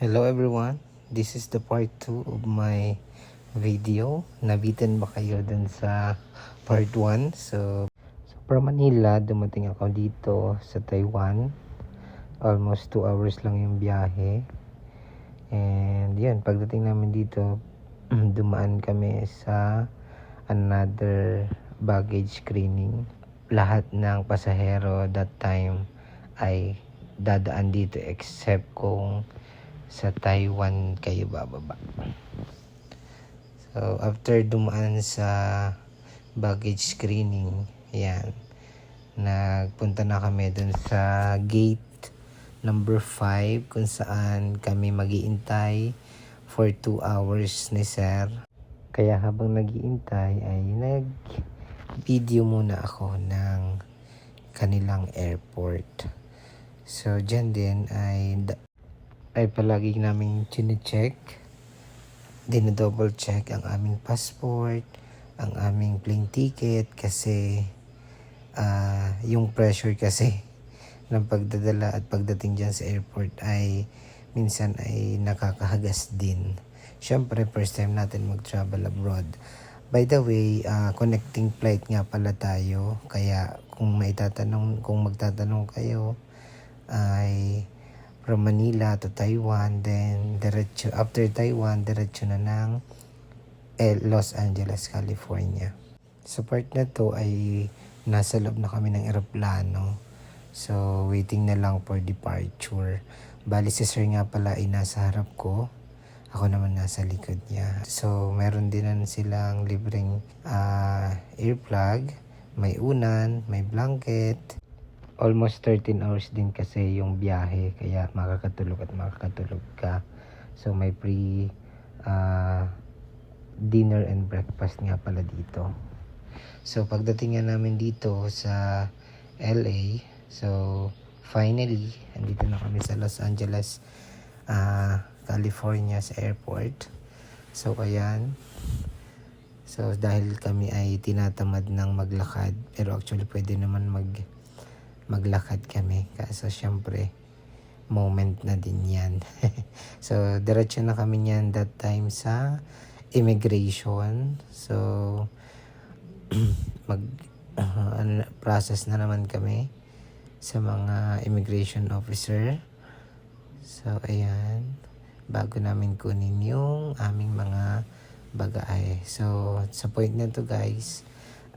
Hello everyone, this is the part 2 of my video. Nabitin ba kayo dun sa part 1? So from Manila, dumating ako dito sa Taiwan. Almost 2 hours lang yung biyahe. And yun, pagdating namin dito, dumaan kami sa another baggage screening. Lahat ng pasahero that time ay dadaan dito except kung sa Taiwan kayo bababa. So after dumaan sa baggage screening, yan, nagpunta na kami dun sa gate number 5 kung saan kami mag-iintay for 2 hours ni sir. Kaya habang nag-iintay ay nag-video muna ako ng kanilang airport. So dyan din ay palagi namin chine-check, dinodouble check ang aming passport, ang aming plane ticket kasi yung pressure kasi ng pagdadala at pagdating dyan sa airport ay minsan ay nakakahagas din. Syempre first time natin mag-travel abroad. By the way, connecting flight nga pala tayo, kaya kung magtatanong kayo ay from Manila to Taiwan, then diretso after Taiwan, diretso na ng Los Angeles, California. Sa part na to ay nasa loob na kami ng eroplano. So waiting na lang for departure. Bali si sir nga pala ay nasa harap ko. Ako naman nasa likod niya. So meron din na silang libreng earplug, may unan, may blanket. Almost 13 hours din kasi yung biyahe, kaya makakatulog ka. So may free dinner and breakfast nga pala dito. So pagdating nga namin dito sa LA, so finally andito na kami sa Los Angeles, California sa airport. So ayan. So dahil kami ay tinatamad ng maglakad, pero actually pwede naman maglakad kami, kaso syempre moment na din yan. So diretso na kami niyan that time sa immigration. So process na naman kami sa mga immigration officer. So ayan, bago namin kunin yung aming mga bagahe. So sa point na to guys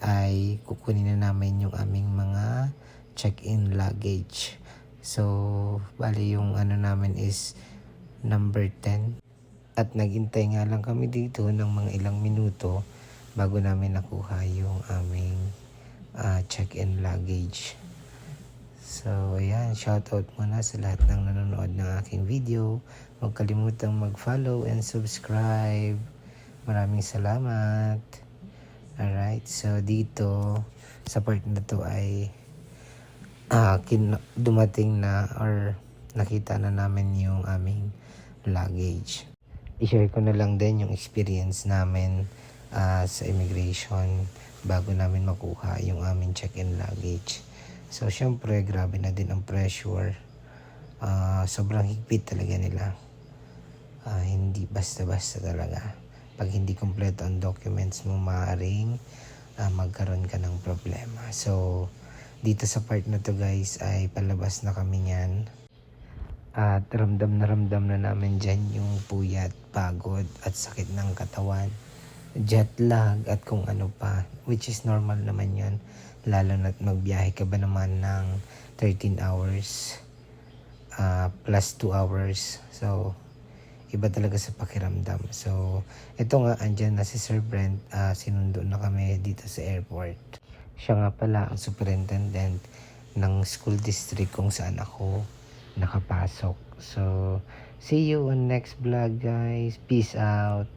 ay kukunin na namin yung aming mga check-in luggage. So bali yung namin is number 10, at naghintay nga lang kami dito ng mga ilang minuto bago namin nakuha yung aming check-in luggage. So ayan, shoutout muna sa lahat ng nanonood ng aking video. Huwag kalimutang mag-follow and subscribe. Maraming salamat. Alright, so dito sa part na to ay dumating na or nakita na namin yung aming luggage. I-share ko na lang din yung experience namin sa immigration bago namin makuha yung aming check-in luggage. So syempre grabe na din ang pressure. Sobrang higpit talaga nila. Hindi basta-basta talaga. Pag hindi kompleto ang documents mo, maaaring magkaroon ka ng problema. So dito sa part na to guys ay palabas na kami niyan. At ramdam na namin dyan yung puyat, pagod at sakit ng katawan, jet lag at kung ano pa, which is normal naman yun, lalo na't magbiyahe ka ba naman ng 13 hours plus 2 hours. So iba talaga sa pakiramdam. So ito nga, andyan na si Sir Brent, sinundo na kami dito sa airport. Siya nga pala ang superintendent ng school district kung saan ako nakapasok. So see you on next vlog guys. Peace out.